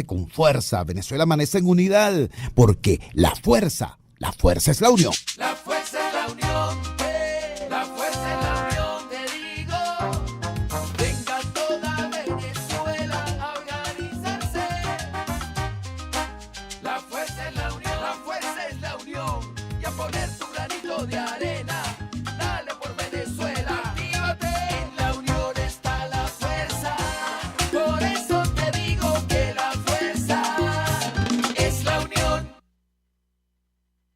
con fuerza. Venezuela amanece en unidad, porque la fuerza es la unión. La fuerza es la unión, la fuerza es la unión, te digo. Venga toda Venezuela a organizarse. La fuerza es la unión, la fuerza es la unión. Y a poner tu granito de arena, dale por Venezuela. Actívate, en la unión está la fuerza. Por eso te digo que la fuerza es la unión.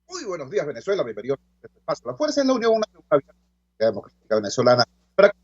Muy buenos días, Venezuela. Bienvenidos a este espacio. La fuerza es la unión, una vida democrática venezolana. Para que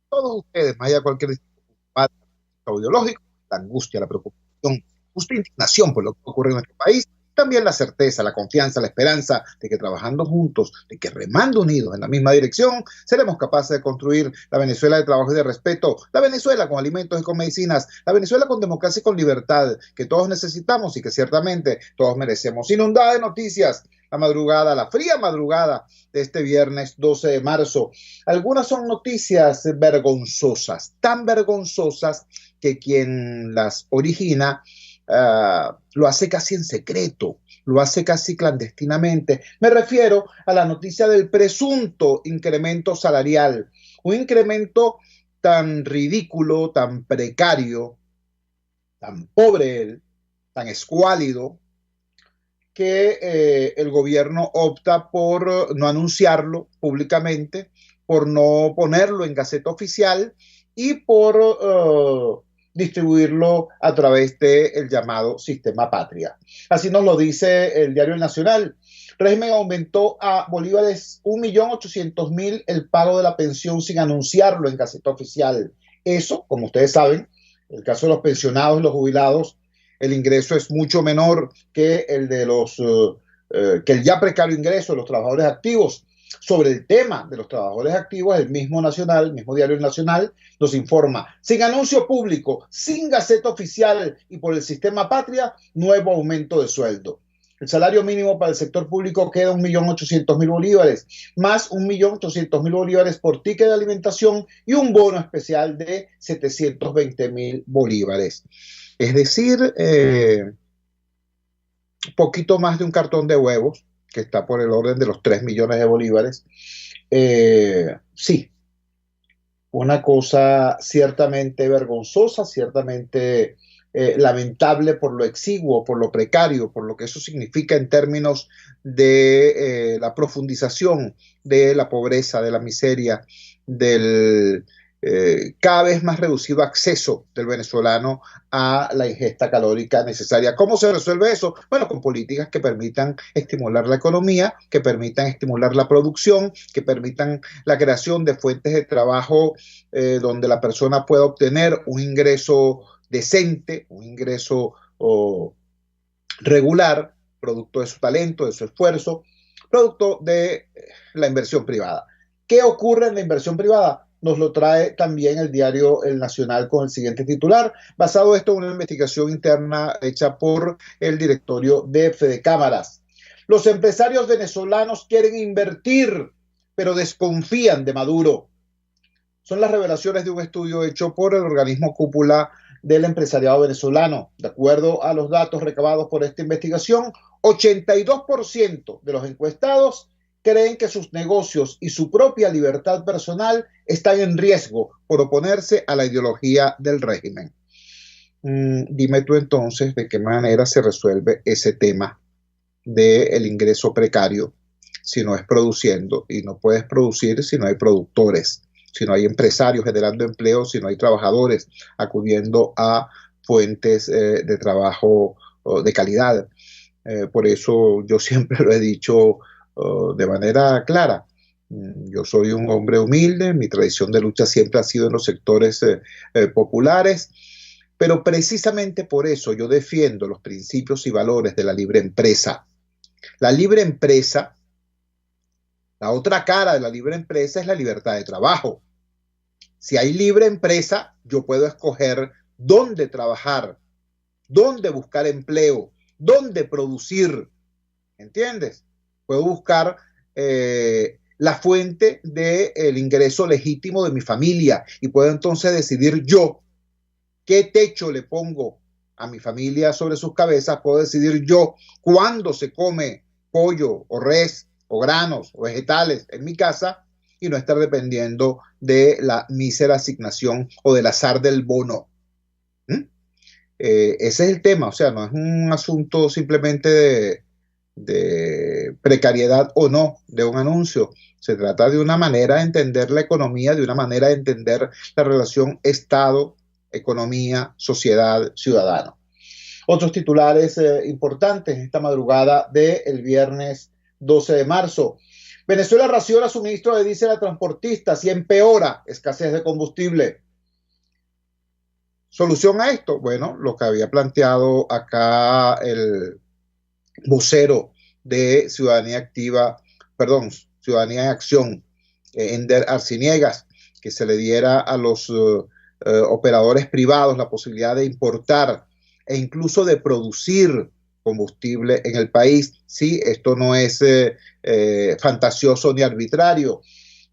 todos ustedes, más allá de cualquier discurso ideológico, la angustia, la preocupación, justa indignación por lo que ocurre en nuestro país, también la certeza, la confianza, la esperanza de que trabajando juntos, de que remando unidos en la misma dirección, seremos capaces de construir la Venezuela de trabajo y de respeto, la Venezuela con alimentos y con medicinas, la Venezuela con democracia y con libertad, que todos necesitamos y que ciertamente todos merecemos. Inundada de noticias, la madrugada, la fría madrugada de este viernes 12 de marzo. Algunas son noticias vergonzosas, tan vergonzosas que quien las origina lo hace casi en secreto, lo hace casi clandestinamente. Me refiero a la noticia del presunto incremento salarial, un incremento tan ridículo, tan precario, tan pobre, tan escuálido, que el gobierno opta por no anunciarlo públicamente, por no ponerlo en Gaceta Oficial y por distribuirlo a través del llamado Sistema Patria. Así nos lo dice el diario El Nacional. Régimen aumentó a bolívares 1.800.000 el pago de la pensión sin anunciarlo en Gaceta Oficial. Eso, como ustedes saben, en el caso de los pensionados y los jubilados, el ingreso es mucho menor que el de que el ya precario ingreso de los trabajadores activos. Sobre el tema de los trabajadores activos, el mismo diario Nacional nos informa: sin anuncio público, sin Gaceta Oficial y por el Sistema Patria, nuevo aumento de sueldo. El salario mínimo para el sector público queda 1.800.000 bolívares, más 1.800.000 bolívares por ticket de alimentación y un bono especial de 720.000 bolívares. Es decir, poquito más de un cartón de huevos, que está por el orden de los 3 millones de bolívares. Sí, una cosa ciertamente vergonzosa, ciertamente lamentable por lo exiguo, por lo precario, por lo que eso significa en términos de la profundización de la pobreza, de la miseria, del cada vez más reducido acceso del venezolano a la ingesta calórica necesaria. ¿Cómo se resuelve eso? Bueno, con políticas que permitan estimular la economía, que permitan estimular la producción, que permitan la creación de fuentes de trabajo donde la persona pueda obtener un ingreso decente, un ingreso regular, producto de su talento, de su esfuerzo, producto de la inversión privada. ¿Qué ocurre en la inversión privada? Nos lo trae también el diario El Nacional con el siguiente titular, basado esto en una investigación interna hecha por el directorio de Fedecámaras. Los empresarios venezolanos quieren invertir, pero desconfían de Maduro. Son las revelaciones de un estudio hecho por el organismo cúpula del empresariado venezolano. De acuerdo a los datos recabados por esta investigación, 82% de los encuestados creen que sus negocios y su propia libertad personal están en riesgo por oponerse a la ideología del régimen. Dime tú entonces de qué manera se resuelve ese tema del ingreso precario si no es produciendo, y no puedes producir si no hay productores, si no hay empresarios generando empleo, si no hay trabajadores acudiendo a fuentes de trabajo de calidad. Por eso yo siempre lo he dicho de manera clara. Yo soy un hombre humilde, mi tradición de lucha siempre ha sido en los sectores populares, pero precisamente por eso yo defiendo los principios y valores de la libre empresa. La libre empresa, la otra cara de la libre empresa es la libertad de trabajo. Si hay libre empresa, yo puedo escoger dónde trabajar, dónde buscar empleo, dónde producir, ¿entiendes? Puedo buscar la fuente del ingreso legítimo de mi familia y puedo entonces decidir yo qué techo le pongo a mi familia sobre sus cabezas, puedo decidir yo cuándo se come pollo o res o granos o vegetales en mi casa y no estar dependiendo de la mísera asignación o del azar del bono. Ese es el tema, o sea, no es un asunto simplemente de precariedad o no de un anuncio. Se trata de una manera de entender la economía, de una manera de entender la relación Estado, economía, sociedad, ciudadano. Otros titulares importantes esta madrugada del viernes 12 de marzo. Venezuela raciona suministro de diésel a transportistas y empeora escasez de combustible. ¿Solución a esto? Bueno, lo que había planteado acá el vocero de Ciudadanía Activa, perdón, Ciudadanía en Acción, Ender Arciniegas, que se le diera a los operadores privados la posibilidad de importar e incluso de producir combustible en el país. Sí, esto no es fantasioso ni arbitrario.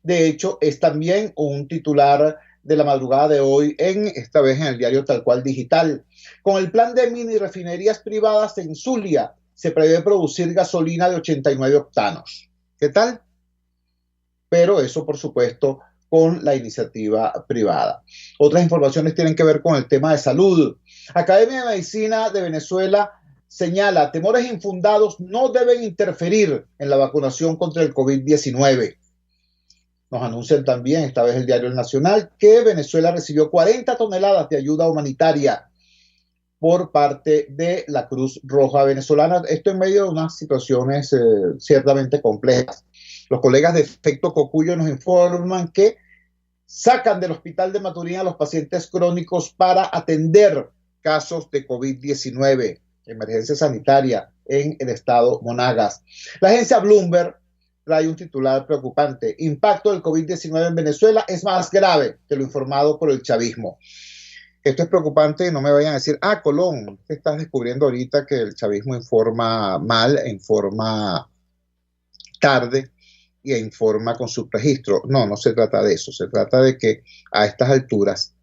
De hecho, es también un titular de la madrugada de hoy, esta vez en el diario Tal Cual Digital. Con el plan de mini refinerías privadas en Zulia, se prevé producir gasolina de 89 octanos. ¿Qué tal? Pero eso, por supuesto, con la iniciativa privada. Otras informaciones tienen que ver con el tema de salud. Academia de Medicina de Venezuela señala, temores infundados no deben interferir en la vacunación contra el COVID-19. Nos anuncian también, esta vez el diario El Nacional, que Venezuela recibió 40 toneladas de ayuda humanitaria por parte de la Cruz Roja venezolana. Esto en medio de unas situaciones ciertamente complejas. Los colegas de Efecto Cocuyo nos informan que sacan del hospital de Maturín a los pacientes crónicos para atender casos de COVID-19, emergencia sanitaria en el estado Monagas. La agencia Bloomberg trae un titular preocupante. Impacto del COVID-19 en Venezuela es más grave que lo informado por el chavismo. Esto es preocupante, no me vayan a decir, Colón, ¿qué estás descubriendo ahorita que el chavismo informa mal, informa tarde y informa con subregistro? No, no se trata de eso, se trata de que a estas alturas,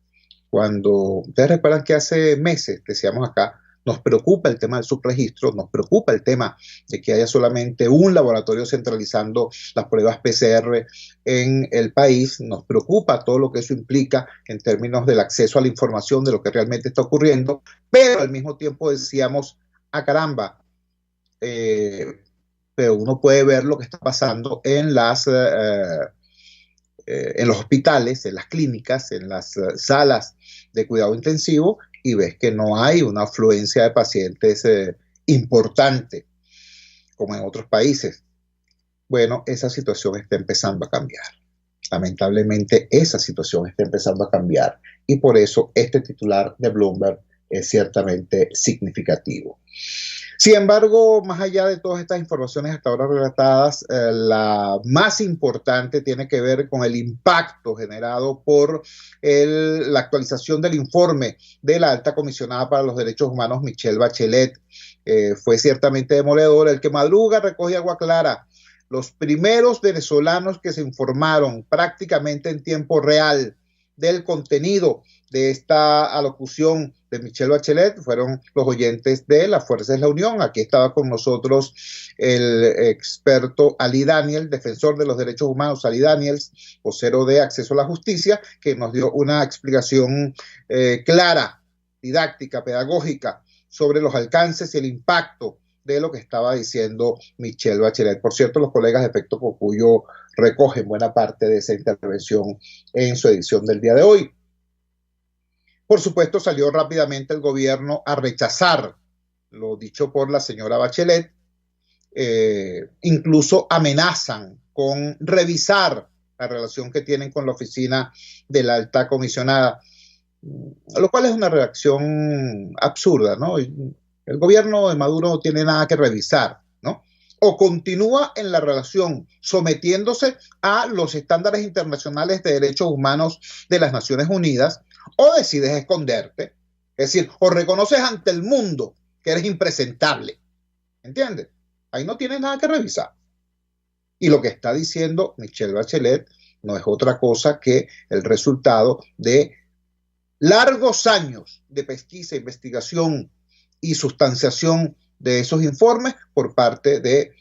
cuando ustedes recuerdan que hace meses decíamos acá, nos preocupa el tema del subregistro, nos preocupa el tema de que haya solamente un laboratorio centralizando las pruebas PCR en el país, nos preocupa todo lo que eso implica en términos del acceso a la información de lo que realmente está ocurriendo, pero al mismo tiempo decíamos, caramba, pero uno puede ver lo que está pasando en los hospitales, en las clínicas, en las salas de cuidado intensivo, y ves que no hay una afluencia de pacientes importante como en otros países. Bueno, esa situación está empezando a cambiar. Lamentablemente, esa situación está empezando a cambiar y por eso este titular de Bloomberg es ciertamente significativo. Sin embargo, más allá de todas estas informaciones hasta ahora relatadas, la más importante tiene que ver con el impacto generado por la actualización del informe de la alta comisionada para los derechos humanos, Michelle Bachelet. Fue ciertamente demoledor. El que madruga recoge agua clara. Los primeros venezolanos que se informaron prácticamente en tiempo real del contenido de esta alocución de Michelle Bachelet fueron los oyentes de La Fuerza es la Unión. Aquí estaba con nosotros el experto Ali Daniel, defensor de los derechos humanos, Ali Daniels, vocero de Acceso a la Justicia, que nos dio una explicación clara, didáctica, pedagógica sobre los alcances y el impacto de lo que estaba diciendo Michelle Bachelet. Por cierto, los colegas de Efecto Cocuyo recogen buena parte de esa intervención en su edición del día de hoy. Por supuesto, salió rápidamente el gobierno a rechazar lo dicho por la señora Bachelet. Incluso amenazan con revisar la relación que tienen con la oficina de la alta comisionada, lo cual es una reacción absurda, ¿no? El gobierno de Maduro no tiene nada que revisar, ¿no? O continúa en la relación sometiéndose a los estándares internacionales de derechos humanos de las Naciones Unidas, o decides esconderte, es decir, o reconoces ante el mundo que eres impresentable, ¿entiendes? Ahí no tienes nada que revisar. Y lo que está diciendo Michelle Bachelet no es otra cosa que el resultado de largos años de pesquisa, investigación y sustanciación de esos informes por parte de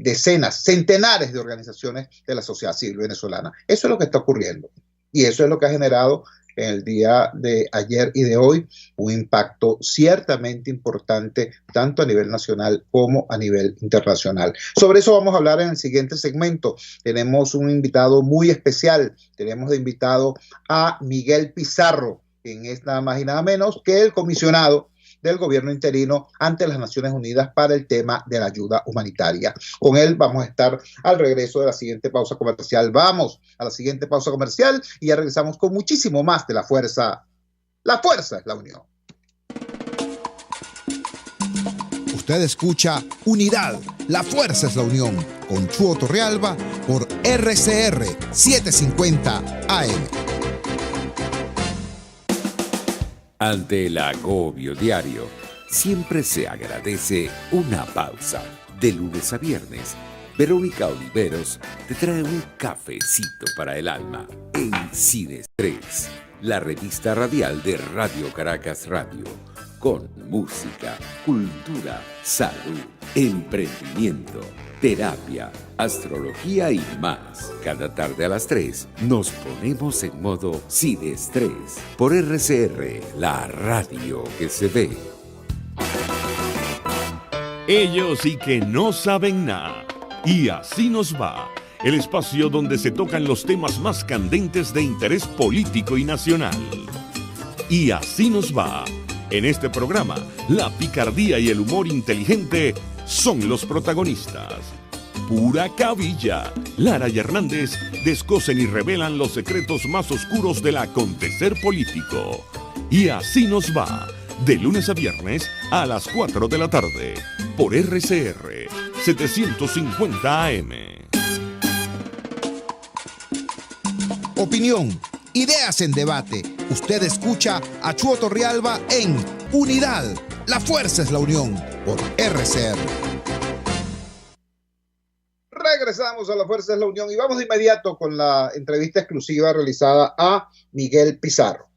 decenas, centenares de organizaciones de la sociedad civil venezolana. Eso es lo que está ocurriendo y eso es lo que ha generado en el día de ayer y de hoy un impacto ciertamente importante tanto a nivel nacional como a nivel internacional. Sobre eso vamos a hablar en el siguiente segmento. Tenemos un invitado muy especial, tenemos de invitado a Miguel Pizarro, quien es nada más y nada menos que el comisionado del gobierno interino ante las Naciones Unidas para el tema de la ayuda humanitaria. Con él vamos a estar al regreso de la siguiente pausa comercial. Vamos a la siguiente pausa comercial y ya regresamos con muchísimo más de La Fuerza. La Fuerza es la Unión. Usted escucha Unidad, La Fuerza es la Unión, con Chuo Torrealba por RCR 750 AM. Ante el agobio diario, siempre se agradece una pausa. De lunes a viernes, Verónica Oliveros te trae un cafecito para el alma en Sin Estrés, la revista radial de Radio Caracas Radio, con música, cultura, salud, emprendimiento, terapia, astrología y más. Cada tarde a las 3 nos ponemos en modo Sin Estrés por RCR, la radio que se ve. Ellos sí que no saben nada. Y así nos va. El espacio donde se tocan los temas más candentes de interés político y nacional. Y así nos va. En este programa, la picardía y el humor inteligente son los protagonistas. Pura cabilla. Lara y Hernández descosen y revelan los secretos más oscuros del acontecer político. Y así nos va. De lunes a viernes a las 4 de la tarde. Por RCR 750 AM. Opinión, ideas en debate. Usted escucha a Chuo Torrealba en Unidad. La Fuerza es la Unión por RCR. Regresamos a La Fuerza es la Unión y vamos de inmediato con la entrevista exclusiva realizada a Miguel Pizarro.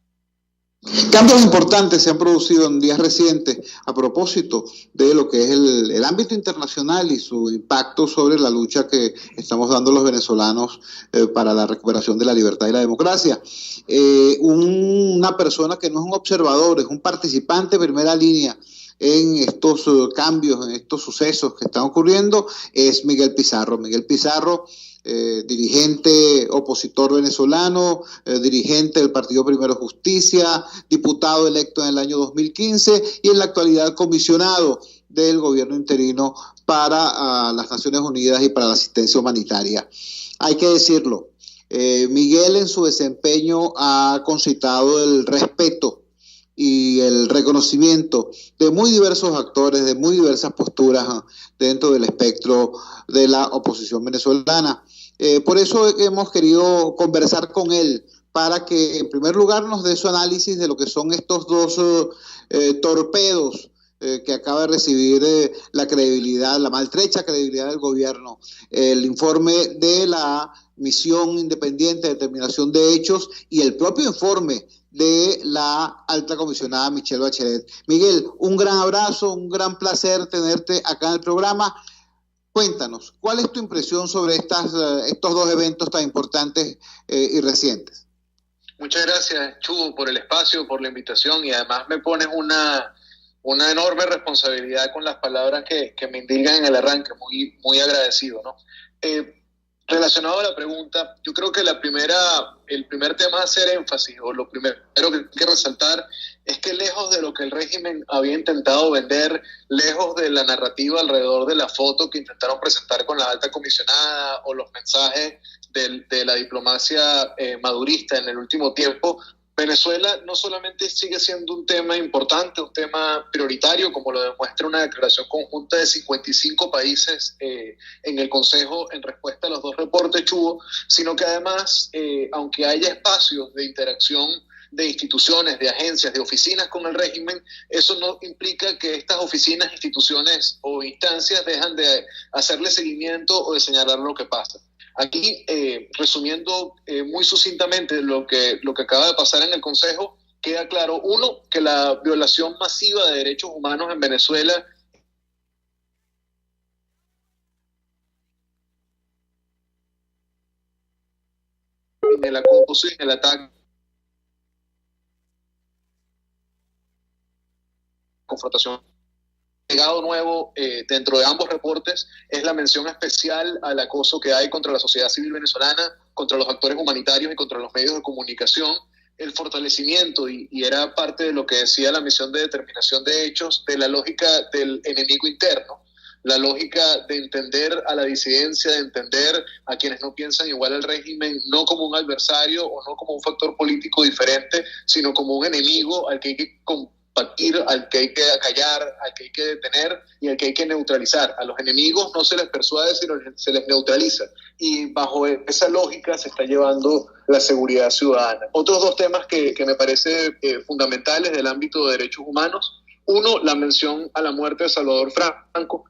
Cambios importantes se han producido en días recientes a propósito de lo que es el ámbito internacional y su impacto sobre la lucha que estamos dando los venezolanos para la recuperación de la libertad y la democracia. Una persona que no es un observador, es un participante de primera línea en estos cambios, en estos sucesos que están ocurriendo, es Miguel Pizarro. Miguel Pizarro, dirigente opositor venezolano, dirigente del Partido Primero Justicia, diputado electo en el año 2015 y en la actualidad comisionado del gobierno interino para las Naciones Unidas y para la asistencia humanitaria. Hay que decirlo, Miguel en su desempeño ha concitado el respeto y el reconocimiento de muy diversos actores, de muy diversas posturas dentro del espectro de la oposición venezolana. Por eso hemos querido conversar con él, para que en primer lugar nos dé su análisis de lo que son estos dos torpedos que acaba de recibir la credibilidad, la maltrecha credibilidad del gobierno, el informe de la Misión Independiente de Determinación de Hechos y el propio informe de la alta comisionada Michelle Bachelet. Miguel, un gran abrazo, un gran placer tenerte acá en el programa. Cuéntanos, ¿cuál es tu impresión sobre estos dos eventos tan importantes y recientes? Muchas gracias, Chu, por el espacio, por la invitación, y además me pones una enorme responsabilidad con las palabras que me indican en el arranque, muy agradecido, ¿no? Relacionado a la pregunta, yo creo que el primer tema a hacer énfasis, o lo primero que hay que resaltar, es que lejos de lo que el régimen había intentado vender, lejos de la narrativa alrededor de la foto que intentaron presentar con la alta comisionada o los mensajes de la diplomacia madurista en el último tiempo, Venezuela no solamente sigue siendo un tema importante, un tema prioritario, como lo demuestra una declaración conjunta de 55 países en el Consejo en respuesta a los dos reportes Chubo, sino que además, aunque haya espacios de interacción de instituciones, de agencias, de oficinas con el régimen, eso no implica que estas oficinas, instituciones o instancias dejan de hacerle seguimiento o de señalar lo que pasa. Aquí, resumiendo muy sucintamente lo que acaba de pasar en el Consejo, queda claro, uno, que la violación masiva de derechos humanos en Venezuela en el acoso y en el ataque confrontación. Legado nuevo dentro de ambos reportes es la mención especial al acoso que hay contra la sociedad civil venezolana, contra los actores humanitarios y contra los medios de comunicación, el fortalecimiento, y era parte de lo que decía la misión de determinación de hechos, de la lógica del enemigo interno, la lógica de entender a la disidencia, de entender a quienes no piensan igual al régimen, no como un adversario o no como un factor político diferente, sino como un enemigo al que hay que combatir, al que hay que acallar, al que hay que detener y al que hay que neutralizar. A los enemigos no se les persuade, sino se les neutraliza. Y bajo esa lógica se está llevando la seguridad ciudadana. Otros dos temas que me parecen fundamentales del ámbito de derechos humanos. Uno, la mención a la muerte de Salvador Franco.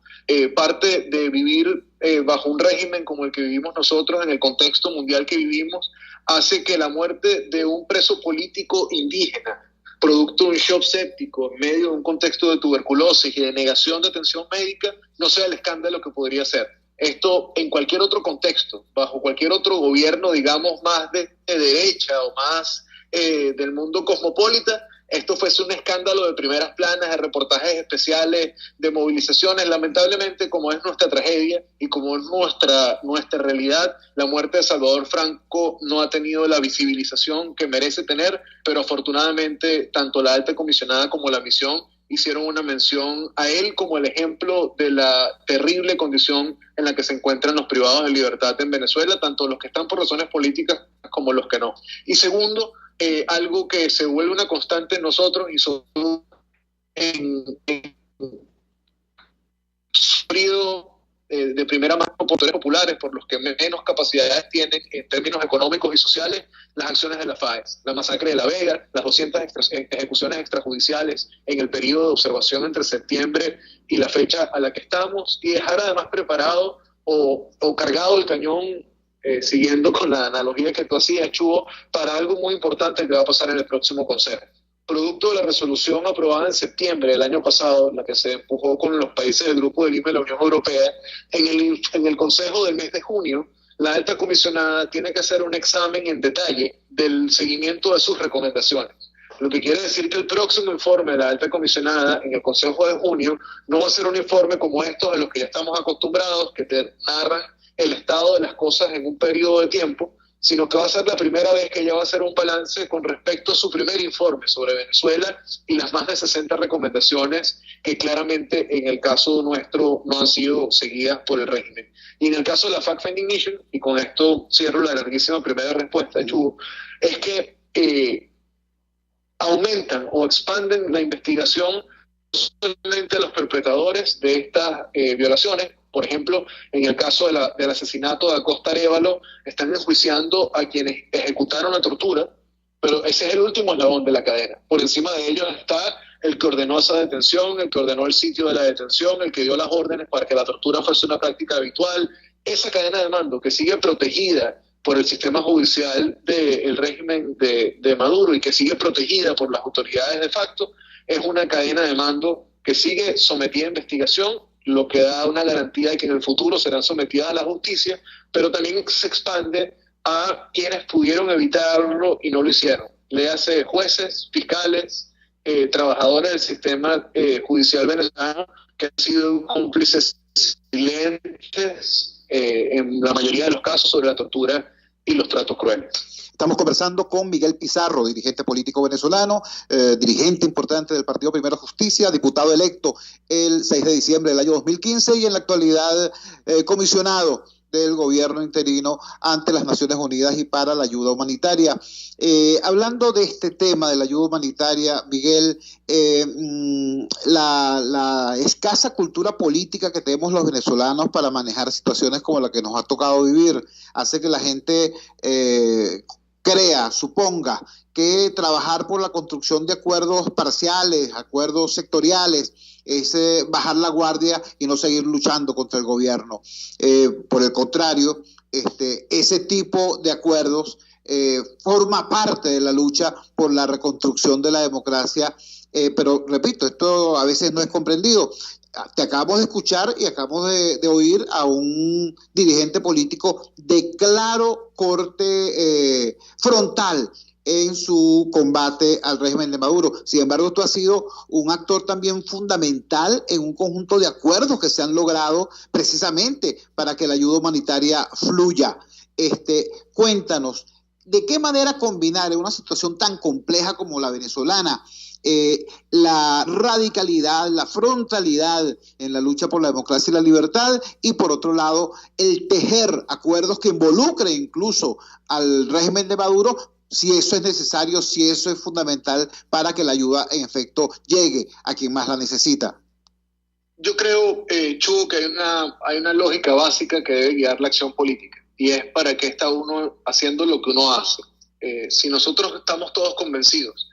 Parte de vivir bajo un régimen como el que vivimos nosotros, en el contexto mundial que vivimos, hace que la muerte de un preso político indígena, producto de un shock séptico, en medio de un contexto de tuberculosis y de negación de atención médica, no sea el escándalo que podría ser. Esto en cualquier otro contexto, bajo cualquier otro gobierno, digamos, más de derecha o más del mundo cosmopolita, esto fuese un escándalo de primeras planas, de reportajes especiales, de movilizaciones. Lamentablemente, como es nuestra tragedia y como es nuestra realidad, la muerte de Salvador Franco no ha tenido la visibilización que merece tener, pero afortunadamente tanto la alta comisionada como la misión hicieron una mención a él como el ejemplo de la terrible condición en la que se encuentran los privados de libertad en Venezuela, tanto los que están por razones políticas como los que no. Y segundo, algo que se vuelve una constante en nosotros y sobre todo sufrido de primera mano por sectores populares, por los que menos capacidades tienen en términos económicos y sociales, las acciones de la FAES, la masacre de La Vega, las 200 ejecuciones extrajudiciales en el periodo de observación entre septiembre y la fecha a la que estamos, y dejar además preparado o cargado el cañón, siguiendo con la analogía que tú hacías, Chugo, para algo muy importante que va a pasar en el próximo Consejo. Producto de la resolución aprobada en septiembre del año pasado, la que se empujó con los países del Grupo de Lima y la Unión Europea, en el Consejo del mes de junio, la alta comisionada tiene que hacer un examen en detalle del seguimiento de sus recomendaciones. Lo que quiere decir que el próximo informe de la alta comisionada en el Consejo de junio no va a ser un informe como estos de los que ya estamos acostumbrados, que te narran el estado de las cosas en un periodo de tiempo, sino que va a ser la primera vez que ella va a hacer un balance con respecto a su primer informe sobre Venezuela y las más de 60 recomendaciones que claramente en el caso nuestro no han sido seguidas por el régimen. Y en el caso de la Fact-Finding Mission, y con esto cierro la larguísima primera respuesta, Chugo, es que aumentan o expanden la investigación no solamente a los perpetradores de estas violaciones. Por ejemplo, en el caso del asesinato de Acosta Arévalo, están enjuiciando a quienes ejecutaron la tortura, pero ese es el último eslabón de la cadena. Por encima de ellos está el que ordenó esa detención, el que ordenó el sitio de la detención, el que dio las órdenes para que la tortura fuese una práctica habitual. Esa cadena de mando que sigue protegida por el sistema judicial del régimen de Maduro y que sigue protegida por las autoridades de facto, es una cadena de mando que sigue sometida a investigación, lo que da una garantía de que en el futuro serán sometidas a la justicia, pero también se expande a quienes pudieron evitarlo y no lo hicieron. Léase jueces, fiscales, trabajadores del sistema judicial venezolano que han sido cómplices silentes en la mayoría de los casos sobre la tortura y los tratos crueles. Estamos conversando con Miguel Pizarro, dirigente político venezolano, dirigente importante del Partido Primera Justicia, diputado electo el 6 de diciembre del año 2015 y en la actualidad comisionado del gobierno interino ante las Naciones Unidas y para la ayuda humanitaria. Hablando de este tema de la ayuda humanitaria, Miguel, la escasa cultura política que tenemos los venezolanos para manejar situaciones como la que nos ha tocado vivir hace que la gente suponga que trabajar por la construcción de acuerdos parciales, acuerdos sectoriales, es bajar la guardia y no seguir luchando contra el gobierno. Por el contrario, ese tipo de acuerdos forma parte de la lucha por la reconstrucción de la democracia, pero repito, esto a veces no es comprendido. Te acabamos de escuchar y acabamos de oír a un dirigente político de claro corte frontal en su combate al régimen de Maduro. Sin embargo, tú has sido un actor también fundamental en un conjunto de acuerdos que se han logrado precisamente para que la ayuda humanitaria fluya. Cuéntanos, ¿de qué manera combinar en una situación tan compleja como la venezolana la radicalidad, la frontalidad en la lucha por la democracia y la libertad, y por otro lado el tejer acuerdos que involucren incluso al régimen de Maduro, si eso es necesario, si eso es fundamental para que la ayuda en efecto llegue a quien más la necesita? Yo creo, Chu, que hay una lógica básica que debe guiar la acción política, y es para qué está uno haciendo lo que uno hace. Si nosotros estamos todos convencidos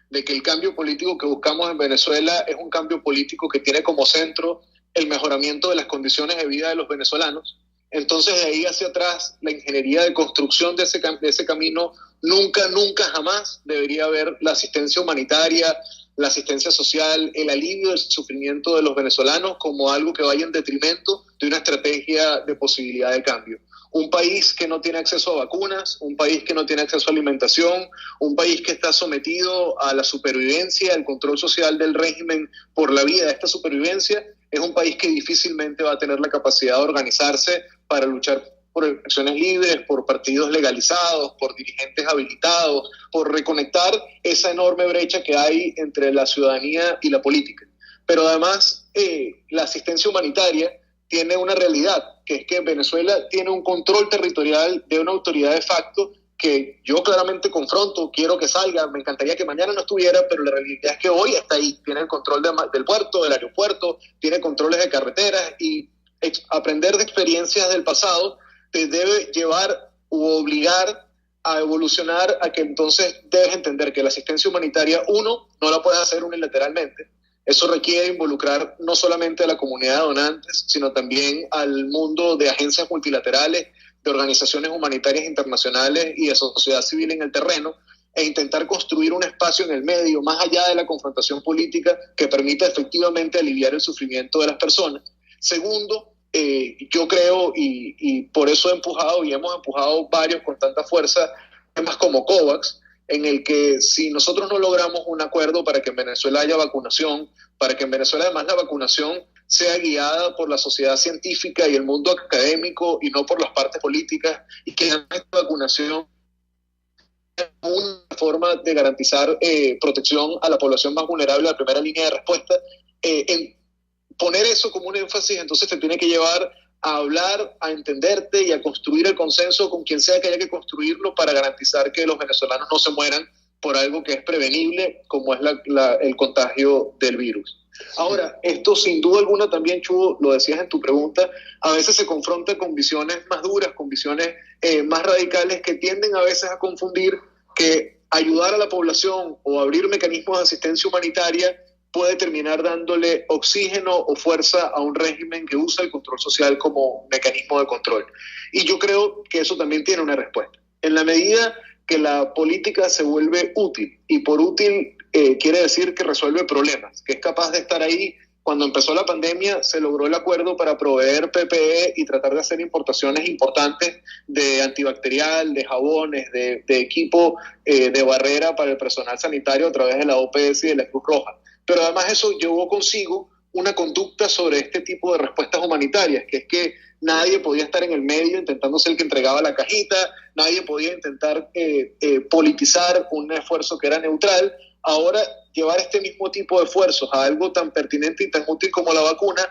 de que el cambio político que buscamos en Venezuela es un cambio político que tiene como centro el mejoramiento de las condiciones de vida de los venezolanos, entonces de ahí hacia atrás la ingeniería de construcción de ese camino nunca jamás debería haber la asistencia humanitaria, la asistencia social, el alivio del sufrimiento de los venezolanos como algo que vaya en detrimento de una estrategia de posibilidad de cambio. Un país que no tiene acceso a vacunas, un país que no tiene acceso a alimentación, un país que está sometido a la supervivencia, al control social del régimen por la vía de esta supervivencia, es un país que difícilmente va a tener la capacidad de organizarse para luchar por elecciones libres, por partidos legalizados, por dirigentes habilitados, por reconectar esa enorme brecha que hay entre la ciudadanía y la política. Pero además, la asistencia humanitaria tiene una realidad, que es que Venezuela tiene un control territorial de una autoridad de facto que yo claramente confronto, quiero que salga, me encantaría que mañana no estuviera, pero la realidad es que hoy está ahí, tiene el control del puerto, del aeropuerto, tiene controles de carreteras, y aprender de experiencias del pasado te debe llevar u obligar a evolucionar a que entonces debes entender que la asistencia humanitaria, uno, no la puedes hacer unilateralmente. Eso requiere involucrar no solamente a la comunidad de donantes, sino también al mundo de agencias multilaterales, de organizaciones humanitarias internacionales y de sociedad civil en el terreno, e intentar construir un espacio en el medio, más allá de la confrontación política, que permita efectivamente aliviar el sufrimiento de las personas. Segundo, yo creo, y por eso he empujado, y hemos empujado varios con tanta fuerza, temas como COVAX, en el que si nosotros no logramos un acuerdo para que en Venezuela haya vacunación, para que en Venezuela además la vacunación sea guiada por la sociedad científica y el mundo académico y no por las partes políticas, y que esta vacunación sea una forma de garantizar protección a la población más vulnerable, a la primera línea de respuesta, en poner eso como un énfasis, entonces te tiene que llevar a hablar, a entenderte y a construir el consenso con quien sea que haya que construirlo para garantizar que los venezolanos no se mueran por algo que es prevenible, como es el contagio del virus. Ahora, esto sin duda alguna también, Chugo, lo decías en tu pregunta, a veces se confronta con visiones más duras, con visiones más radicales que tienden a veces a confundir que ayudar a la población o abrir mecanismos de asistencia humanitaria puede terminar dándole oxígeno o fuerza a un régimen que usa el control social como mecanismo de control. Y yo creo que eso también tiene una respuesta. En la medida que la política se vuelve útil, y por útil quiere decir que resuelve problemas, que es capaz de estar ahí. Cuando empezó la pandemia se logró el acuerdo para proveer PPE y tratar de hacer importaciones importantes de antibacterial, de jabones, de equipo de barrera para el personal sanitario a través de la OPS y de la Cruz Roja. Pero además eso llevó consigo una conducta sobre este tipo de respuestas humanitarias, que es que nadie podía estar en el medio intentando ser el que entregaba la cajita, nadie podía intentar politizar un esfuerzo que era neutral. Ahora, llevar este mismo tipo de esfuerzos a algo tan pertinente y tan útil como la vacuna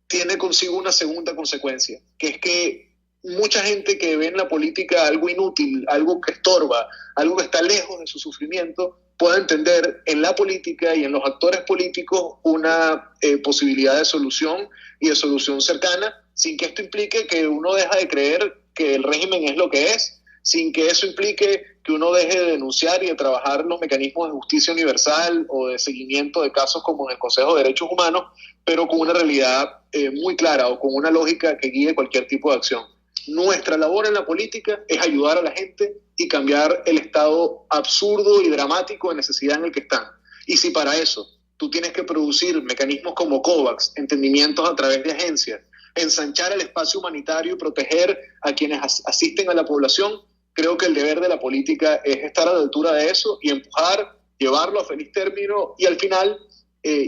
tiene consigo una segunda consecuencia, que es que mucha gente que ve en la política algo inútil, algo que estorba, algo que está lejos de su sufrimiento, pueda entender en la política y en los actores políticos una posibilidad de solución y de solución cercana, sin que esto implique que uno deja de creer que el régimen es lo que es, sin que eso implique que uno deje de denunciar y de trabajar los mecanismos de justicia universal o de seguimiento de casos como en el Consejo de Derechos Humanos, pero con una realidad muy clara o con una lógica que guíe cualquier tipo de acción. Nuestra labor en la política es ayudar a la gente y cambiar el estado absurdo y dramático de necesidad en el que están. Y si para eso tú tienes que producir mecanismos como COVAX, entendimientos a través de agencias, ensanchar el espacio humanitario y proteger a quienes asisten a la población, creo que el deber de la política es estar a la altura de eso y empujar, llevarlo a feliz término, y al final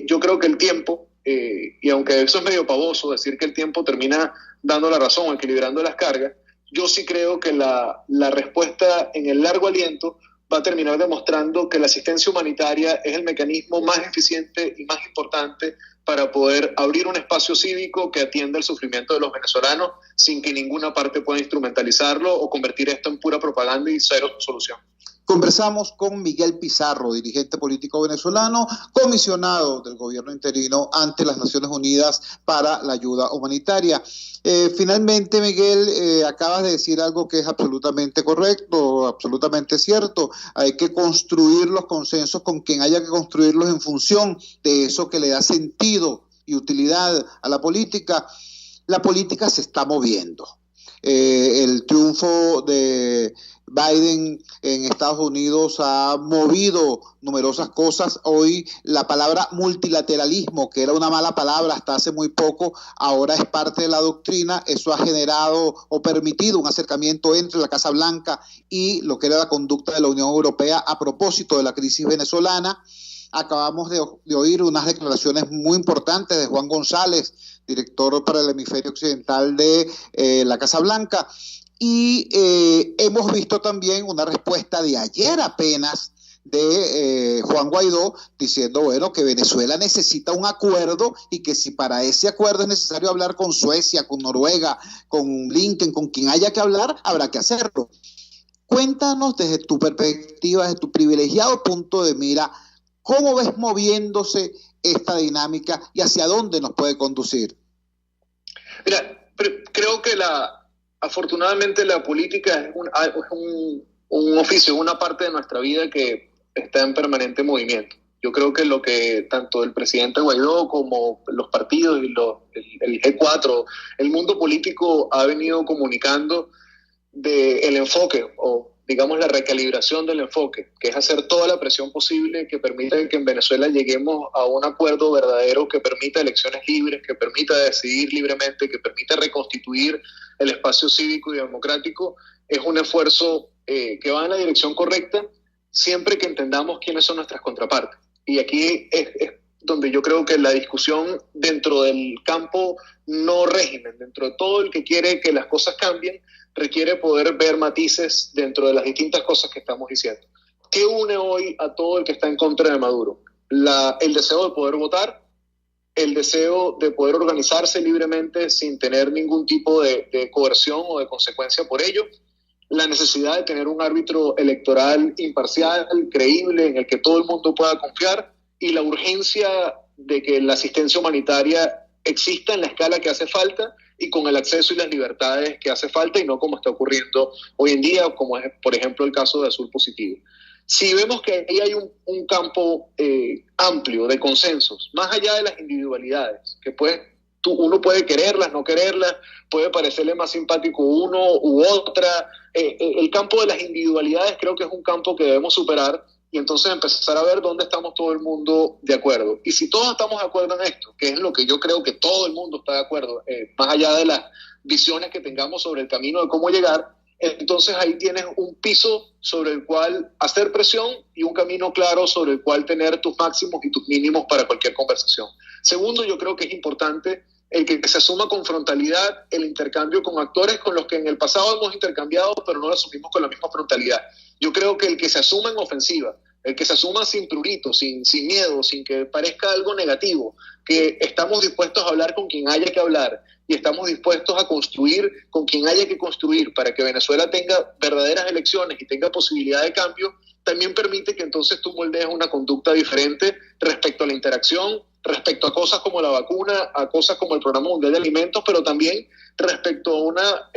yo creo que el tiempo, y aunque eso es medio pavoso decir que el tiempo termina dando la razón, equilibrando las cargas, yo sí creo que la respuesta en el largo aliento va a terminar demostrando que la asistencia humanitaria es el mecanismo más eficiente y más importante para poder abrir un espacio cívico que atienda el sufrimiento de los venezolanos sin que ninguna parte pueda instrumentalizarlo o convertir esto en pura propaganda y cero solución. Conversamos con Miguel Pizarro, dirigente político venezolano, comisionado del gobierno interino ante las Naciones Unidas para la ayuda humanitaria. Finalmente, Miguel, acabas de decir algo que es absolutamente correcto, absolutamente cierto. Hay que construir los consensos con quien haya que construirlos en función de eso que le da sentido y utilidad a la política. La política se está moviendo. El triunfo de Biden en Estados Unidos ha movido numerosas cosas. Hoy la palabra multilateralismo, que era una mala palabra hasta hace muy poco, ahora es parte de la doctrina. Eso ha generado o permitido un acercamiento entre la Casa Blanca y lo que era la conducta de la Unión Europea a propósito de la crisis venezolana. Acabamos de oír unas declaraciones muy importantes de Juan González, director para el hemisferio occidental de la Casa Blanca. Y hemos visto también una respuesta de ayer apenas de Juan Guaidó diciendo, bueno, que Venezuela necesita un acuerdo y que si para ese acuerdo es necesario hablar con Suecia, con Noruega, con Blinken, con quien haya que hablar, habrá que hacerlo. Cuéntanos desde tu perspectiva, desde tu privilegiado punto de mira, ¿cómo ves moviéndose esta dinámica y hacia dónde nos puede conducir? Mira, creo que afortunadamente la política es un oficio, una parte de nuestra vida que está en permanente movimiento. Yo creo que lo que tanto el presidente Guaidó como los partidos y el G4, el mundo político ha venido comunicando del enfoque, o digamos la recalibración del enfoque, que es hacer toda la presión posible que permita que en Venezuela lleguemos a un acuerdo verdadero que permita elecciones libres, que permita decidir libremente, que permita reconstituir el espacio cívico y democrático. Es un esfuerzo que va en la dirección correcta, siempre que entendamos quiénes son nuestras contrapartes. Y aquí es donde yo creo que la discusión dentro del campo no régimen, dentro de todo el que quiere que las cosas cambien, requiere poder ver matices dentro de las distintas cosas que estamos diciendo. ¿Qué une hoy a todo el que está en contra de Maduro? El deseo de poder votar, el deseo de poder organizarse libremente sin tener ningún tipo de coerción o de consecuencia por ello, la necesidad de tener un árbitro electoral imparcial, creíble, en el que todo el mundo pueda confiar, y la urgencia de que la asistencia humanitaria exista en la escala que hace falta y con el acceso y las libertades que hace falta, y no como está ocurriendo hoy en día, como es, por ejemplo, el caso de Azul Positivo. Si vemos que ahí hay un campo amplio de consensos, más allá de las individualidades, que uno puede quererlas, no quererlas, puede parecerle más simpático uno u otra, el campo de las individualidades creo que es un campo que debemos superar, y entonces empezar a ver dónde estamos todo el mundo de acuerdo. Y si todos estamos de acuerdo en esto, que es lo que yo creo que todo el mundo está de acuerdo, más allá de las visiones que tengamos sobre el camino de cómo llegar, entonces ahí tienes un piso sobre el cual hacer presión y un camino claro sobre el cual tener tus máximos y tus mínimos para cualquier conversación. Segundo, yo creo que es importante el que se asuma con frontalidad el intercambio con actores con los que en el pasado hemos intercambiado, pero no lo asumimos con la misma frontalidad. Yo creo que el que se asuma en ofensiva, el que se asuma sin prurito, sin miedo, sin que parezca algo negativo, que estamos dispuestos a hablar con quien haya que hablar y estamos dispuestos a construir con quien haya que construir para que Venezuela tenga verdaderas elecciones y tenga posibilidad de cambio, también permite que entonces tú moldees una conducta diferente respecto a la interacción, respecto a cosas como la vacuna, a cosas como el Programa Mundial de Alimentos, pero también respecto a una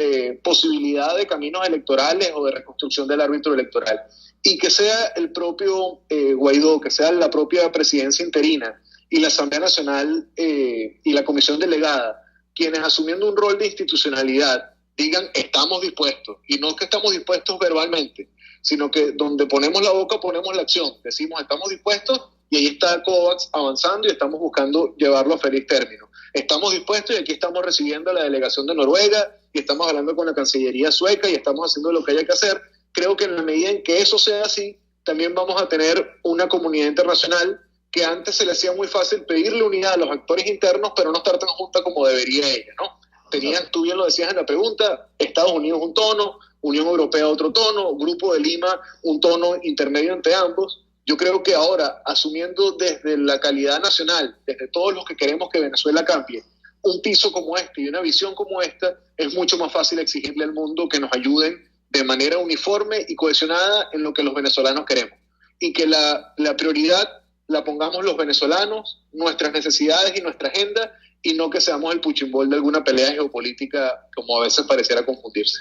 posibilidad de caminos electorales o de reconstrucción del árbitro electoral. Y que sea el propio Guaidó, que sea la propia presidencia interina y la Asamblea Nacional y la Comisión Delegada, quienes asumiendo un rol de institucionalidad digan estamos dispuestos, y no que estamos dispuestos verbalmente, sino que donde ponemos la boca ponemos la acción, decimos estamos dispuestos y ahí está COVAX avanzando y estamos buscando llevarlo a feliz término. Estamos dispuestos y aquí estamos recibiendo a la delegación de Noruega y estamos hablando con la Cancillería sueca y estamos haciendo lo que haya que hacer. Creo que en la medida en que eso sea así, también vamos a tener una comunidad internacional que antes se le hacía muy fácil pedirle unidad a los actores internos, pero no estar tan junta como debería ella, ¿no? Tenían, tú bien lo decías en la pregunta, Estados Unidos un tono, Unión Europea otro tono, Grupo de Lima un tono intermedio entre ambos. Yo creo que ahora, asumiendo desde la calidad nacional, desde todos los que queremos que Venezuela cambie, un piso como este y una visión como esta, es mucho más fácil exigirle al mundo que nos ayuden de manera uniforme y cohesionada en lo que los venezolanos queremos. Y que la prioridad la pongamos los venezolanos, nuestras necesidades y nuestra agenda, y no que seamos el puchimbol de alguna pelea geopolítica, como a veces pareciera confundirse.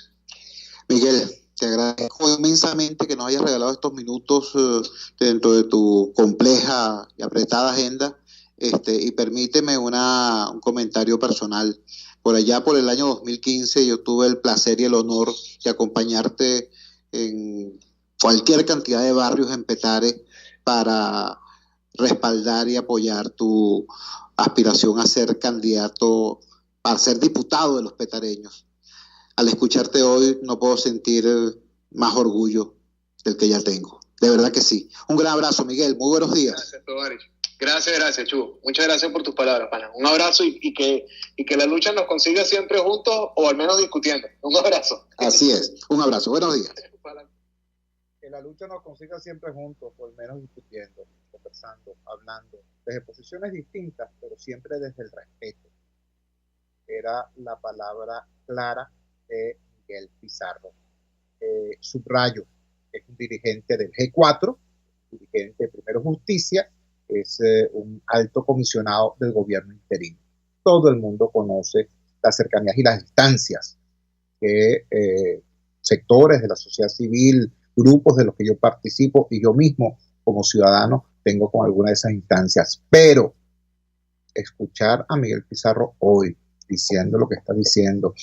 Miguel, te agradezco inmensamente que nos hayas regalado estos minutos dentro de tu compleja y apretada agenda, y permíteme un comentario personal. Por allá, por el año 2015, yo tuve el placer y el honor de acompañarte en cualquier cantidad de barrios en Petare para respaldar y apoyar tu aspiración a ser candidato, a ser diputado de los petareños. Al escucharte hoy no puedo sentir más orgullo del que ya tengo. De verdad que sí. Un gran abrazo, Miguel. Muy buenos días. Gracias, Tovarich. Gracias, Chu. Muchas gracias por tus palabras, pana. Un abrazo y que la lucha nos consiga siempre juntos o al menos discutiendo. Un abrazo. Así es. Un abrazo. Buenos días. Que la lucha nos consiga siempre juntos, o al menos discutiendo, conversando, hablando, desde posiciones distintas, pero siempre desde el respeto. Era la palabra clara de Miguel Pizarro. Subrayo, es un dirigente del G4, dirigente de Primero Justicia, es un alto comisionado del gobierno interino. Todo el mundo conoce las cercanías y las distancias que sectores de la sociedad civil, grupos de los que yo participo y yo mismo como ciudadano tengo con alguna de esas instancias. Pero escuchar a Miguel Pizarro hoy diciendo lo que está diciendo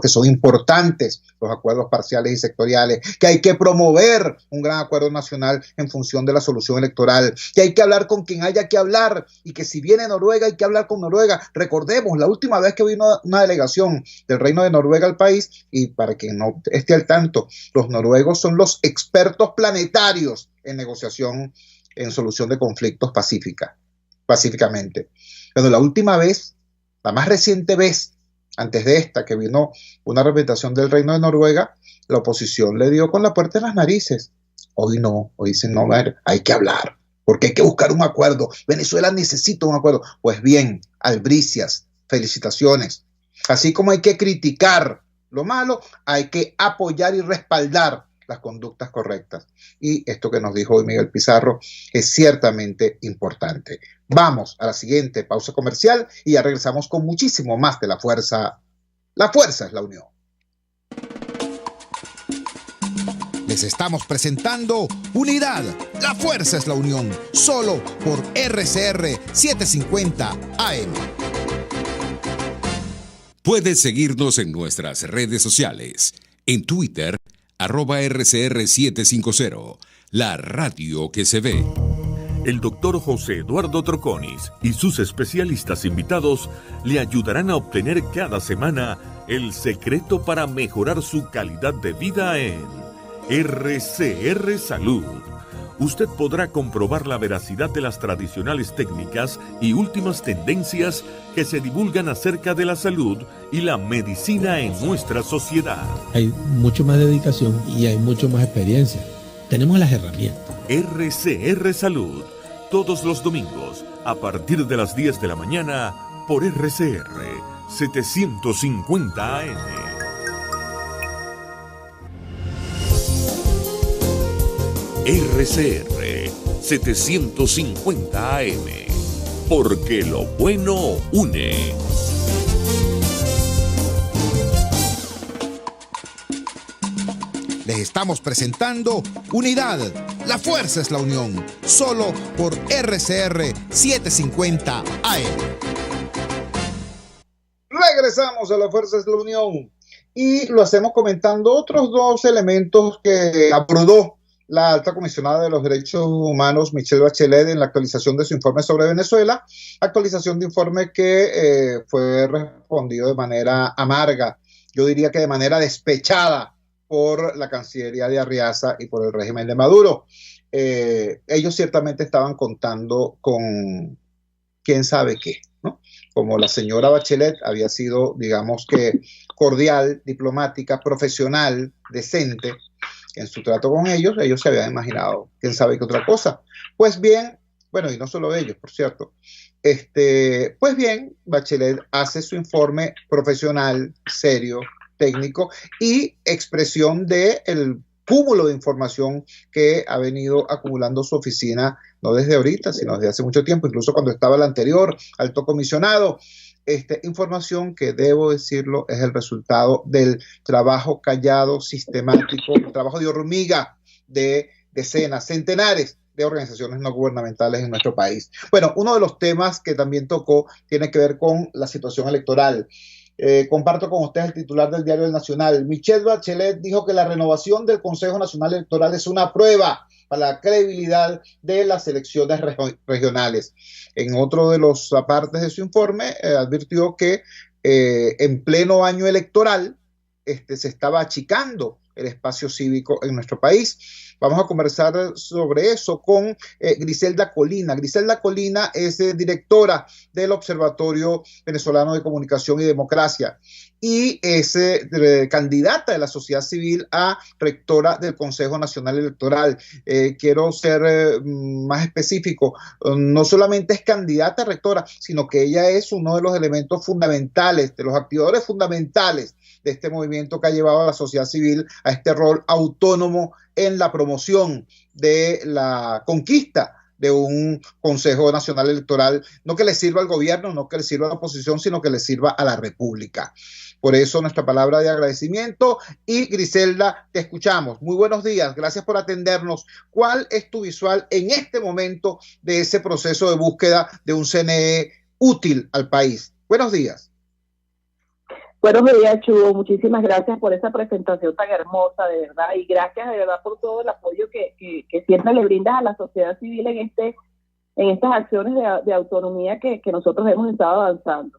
que son importantes los acuerdos parciales y sectoriales, que hay que promover un gran acuerdo nacional en función de la solución electoral, que hay que hablar con quien haya que hablar y que si viene Noruega hay que hablar con Noruega. Recordemos, la última vez que vino una delegación del Reino de Noruega al país, y para quien no esté al tanto, los noruegos son los expertos planetarios en negociación, en solución de conflictos pacíficamente. Pero la última vez, la más reciente vez, antes de esta, que vino una representación del Reino de Noruega, la oposición le dio con la puerta en las narices. Hoy no, hoy dicen, no, hay que hablar, porque hay que buscar un acuerdo. Venezuela necesita un acuerdo. Pues bien, albricias, felicitaciones. Así como hay que criticar lo malo, hay que apoyar y respaldar las conductas correctas. Y esto que nos dijo hoy Miguel Pizarro es ciertamente importante. Vamos a la siguiente pausa comercial y ya regresamos con muchísimo más de La Fuerza. La fuerza es la unión. Les estamos presentando Unidad. La fuerza es la unión. Solo por RCR 750 AM. Puedes seguirnos en nuestras redes sociales. En Twitter, @RCR750, la radio que se ve. El doctor José Eduardo Troconis y sus especialistas invitados le ayudarán a obtener cada semana el secreto para mejorar su calidad de vida en RCR Salud. Usted podrá comprobar la veracidad de las tradicionales técnicas y últimas tendencias que se divulgan acerca de la salud y la medicina en nuestra sociedad. Hay mucho más dedicación y hay mucho más experiencia. Tenemos las herramientas. RCR Salud, todos los domingos, a partir de las 10 de la mañana, por RCR 750 AM. RCR 750 AM, porque lo bueno une. Les estamos presentando Unidad. La fuerza es la unión. Solo por RCR 750 AM. Regresamos a La Fuerza es la Unión. y lo hacemos comentando otros dos elementos que abordó la alta comisionada de los derechos humanos, Michelle Bachelet, en la actualización de su informe sobre Venezuela, actualización de informe que fue respondido de manera amarga, yo diría que de manera despechada por la Cancillería de Arriaza y por el régimen de Maduro. Ellos ciertamente estaban contando con quién sabe qué, ¿no? Como la señora Bachelet había sido, digamos que, cordial, diplomática, profesional, decente en su trato con ellos se habían imaginado quién sabe qué otra cosa. Pues bien, bueno, y no solo ellos, por cierto, pues bien, Bachelet hace su informe profesional, serio, técnico y expresión del cúmulo de información que ha venido acumulando su oficina, no desde ahorita, sino desde hace mucho tiempo, incluso cuando estaba el anterior alto comisionado. Información que, debo decirlo, es el resultado del trabajo callado, sistemático, el trabajo de hormiga de decenas, centenares de organizaciones no gubernamentales en nuestro país. Bueno, uno de los temas que también tocó tiene que ver con la situación electoral. Comparto con ustedes el titular del Diario El Nacional. Michelle Bachelet dijo que la renovación del Consejo Nacional Electoral es una prueba para la credibilidad de las elecciones regionales. En otro de los apartes de su informe, advirtió que en pleno año electoral se estaba achicando el espacio cívico en nuestro país. Vamos a conversar sobre eso con Griselda Colina. Griselda Colina es directora del Observatorio Venezolano de Comunicación y Democracia y es candidata de la sociedad civil a rectora del Consejo Nacional Electoral. Quiero ser más específico, no solamente es candidata a rectora, sino que ella es uno de los elementos fundamentales, de los activadores fundamentales de este movimiento que ha llevado a la sociedad civil a este rol autónomo en la promoción de la conquista de un Consejo Nacional Electoral, no que le sirva al gobierno, no que le sirva a la oposición, sino que le sirva a la República. Por eso nuestra palabra de agradecimiento. Y Griselda, te escuchamos. Muy buenos días, gracias por atendernos. ¿Cuál es tu visual en este momento de ese proceso de búsqueda de un CNE útil al país? Buenos días. Buenos días, Chugo. Muchísimas gracias por esa presentación tan hermosa, de verdad, y gracias de verdad por todo el apoyo que siempre le brindas a la sociedad civil en estas acciones de autonomía que nosotros hemos estado avanzando.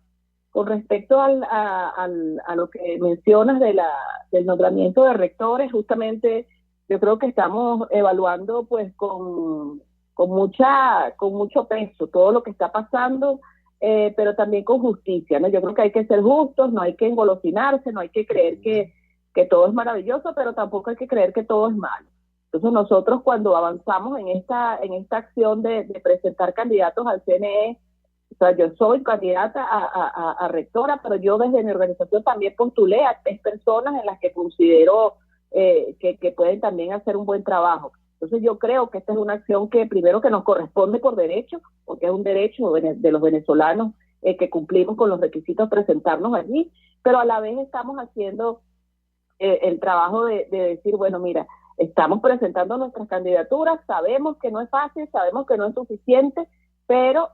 Con respecto a lo que mencionas del nombramiento de rectores, justamente yo creo que estamos evaluando pues con mucho peso todo lo que está pasando, pero también con justicia, ¿no? Yo creo que hay que ser justos, no hay que engolosinarse, no hay que creer que todo es maravilloso, pero tampoco hay que creer que todo es malo. Entonces nosotros cuando avanzamos en esta acción de presentar candidatos al CNE, o sea, yo soy candidata a rectora, pero yo desde mi organización también postulé a 3 personas en las que considero que pueden también hacer un buen trabajo. Entonces yo creo que esta es una acción que primero que nos corresponde por derecho, porque es un derecho de los venezolanos que cumplimos con los requisitos presentarnos allí, pero a la vez estamos haciendo el trabajo de decir, bueno, mira, estamos presentando nuestras candidaturas, sabemos que no es fácil, sabemos que no es suficiente, pero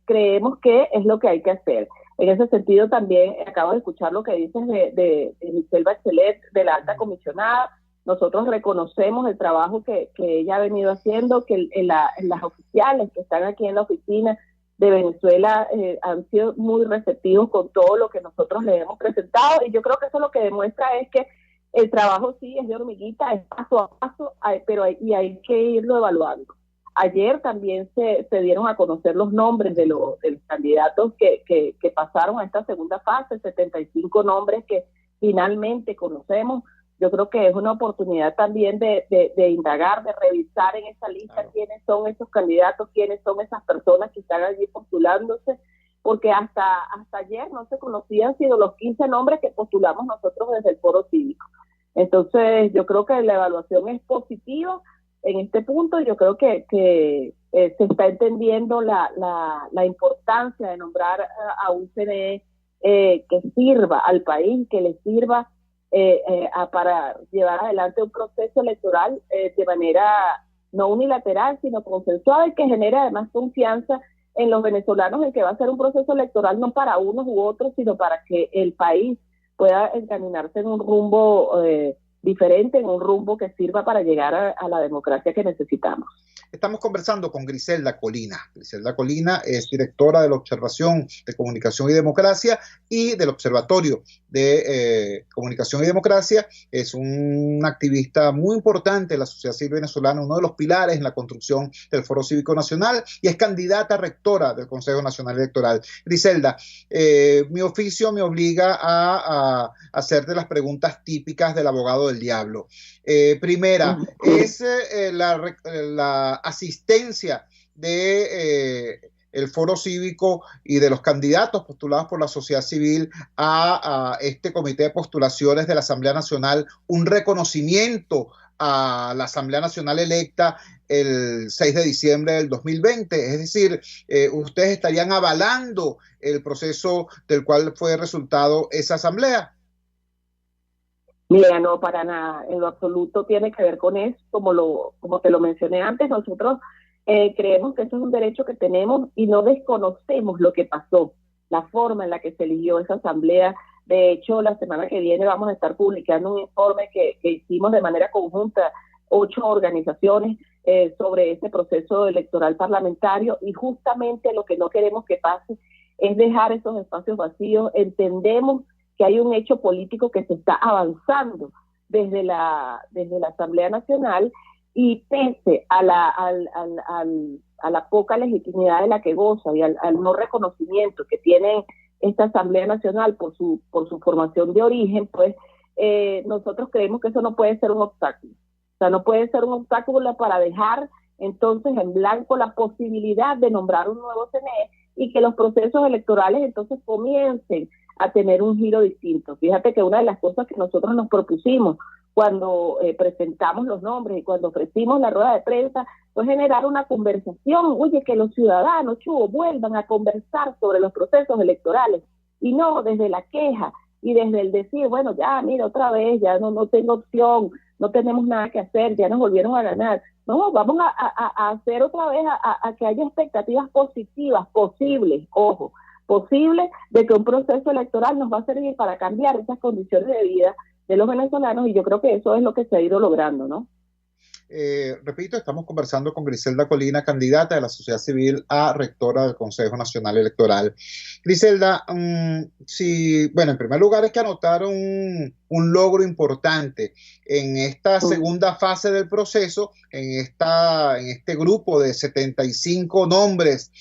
creemos que es lo que hay que hacer. En ese sentido también acabo de escuchar lo que dices de Michelle Bachelet, de la alta comisionada. Nosotros reconocemos el trabajo que ella ha venido haciendo, que en las oficiales que están aquí en la oficina de Venezuela han sido muy receptivos con todo lo que nosotros les hemos presentado, y yo creo que eso lo que demuestra es que el trabajo sí es de hormiguita, es paso a paso, pero hay que irlo evaluando. Ayer también se dieron a conocer los nombres de los candidatos que pasaron a esta segunda fase, 75 nombres que finalmente conocemos. Yo creo que es una oportunidad también de indagar, de revisar en esa lista quiénes son esos candidatos, quiénes son esas personas que están allí postulándose, porque hasta ayer no se conocían sino los 15 nombres que postulamos nosotros desde el Foro Cívico. Entonces yo creo que la evaluación es positiva en este punto. Yo creo que se está entendiendo la importancia de nombrar a un CNE que sirva al país, que le sirva para llevar adelante un proceso electoral de manera no unilateral, sino consensuada, y que genere además confianza en los venezolanos en que va a ser un proceso electoral no para unos u otros, sino para que el país pueda encaminarse en un rumbo diferente, en un rumbo que sirva para llegar a la democracia que necesitamos. Estamos conversando con Griselda Colina. Griselda Colina es directora de la Observación de Comunicación y Democracia y del Observatorio de Comunicación y Democracia. Es una activista muy importante de la sociedad civil venezolana, uno de los pilares en la construcción del Foro Cívico Nacional, y es candidata rectora del Consejo Nacional Electoral. Griselda, mi oficio me obliga a hacerte las preguntas típicas del abogado del diablo. Primera, ¿es la asistencia de el Foro Cívico y de los candidatos postulados por la sociedad civil a este comité de postulaciones de la Asamblea Nacional un reconocimiento a la Asamblea Nacional electa el 6 de diciembre del 2020? Es decir, ¿ustedes estarían avalando el proceso del cual fue resultado esa asamblea? Mira, no, para nada, en lo absoluto tiene que ver con eso, como te lo mencioné antes. Nosotros creemos que eso es un derecho que tenemos y no desconocemos lo que pasó, la forma en la que se eligió esa asamblea. De hecho, la semana que viene vamos a estar publicando un informe que hicimos de manera conjunta 8 organizaciones sobre ese proceso electoral parlamentario, y justamente lo que no queremos que pase es dejar esos espacios vacíos. Entendemos que hay un hecho político que se está avanzando desde la Asamblea Nacional, y pese a la poca legitimidad de la que goza y al no reconocimiento que tiene esta Asamblea Nacional por su formación de origen, pues nosotros creemos que eso no puede ser un obstáculo. O sea, no puede ser un obstáculo para dejar entonces en blanco la posibilidad de nombrar un nuevo CNE y que los procesos electorales entonces comiencen a tener un giro distinto. Fíjate que una de las cosas que nosotros nos propusimos cuando presentamos los nombres y cuando ofrecimos la rueda de prensa fue generar una conversación. Oye, que los ciudadanos, Chugo, vuelvan a conversar sobre los procesos electorales, y no desde la queja y desde el decir, bueno, ya, mira, otra vez, ya no tengo opción, no tenemos nada que hacer, ya nos volvieron a ganar. No, vamos a hacer otra vez, a que haya expectativas positivas, posibles, ojo, posible de que un proceso electoral nos va a servir para cambiar esas condiciones de vida de los venezolanos, y yo creo que eso es lo que se ha ido logrando, ¿no? Repito, estamos conversando con Griselda Colina, candidata de la sociedad civil a rectora del Consejo Nacional Electoral. Griselda, bueno, en primer lugar es que anotaron un logro importante en esta segunda fase del proceso, en este grupo de 75 nombres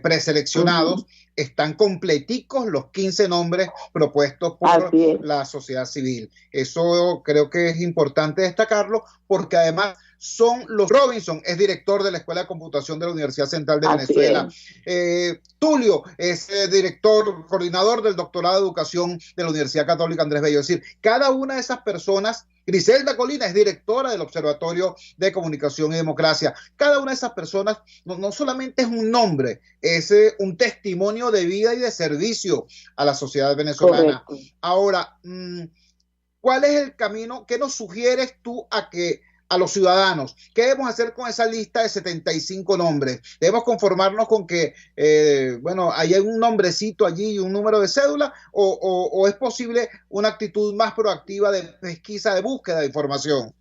preseleccionados. Están completicos los 15 nombres propuestos por la sociedad civil. Eso creo que es importante destacarlo, porque además son los Robinson, es director de la Escuela de Computación de la Universidad Central de Venezuela. Tulio es coordinador del doctorado de Educación de la Universidad Católica Andrés Bello. Es decir, cada una de esas personas. Griselda Colina es directora del Observatorio de Comunicación y Democracia. Cada una de esas personas no solamente es un nombre, es un testimonio de vida y de servicio a la sociedad venezolana. Correcto. Ahora, ¿cuál es el camino? ¿Qué nos sugieres tú a los ciudadanos? ¿Qué debemos hacer con esa lista de 75 nombres? ¿Debemos conformarnos con que, hay un nombrecito allí y un número de cédula? ¿O es posible una actitud más proactiva de pesquisa, de búsqueda de información?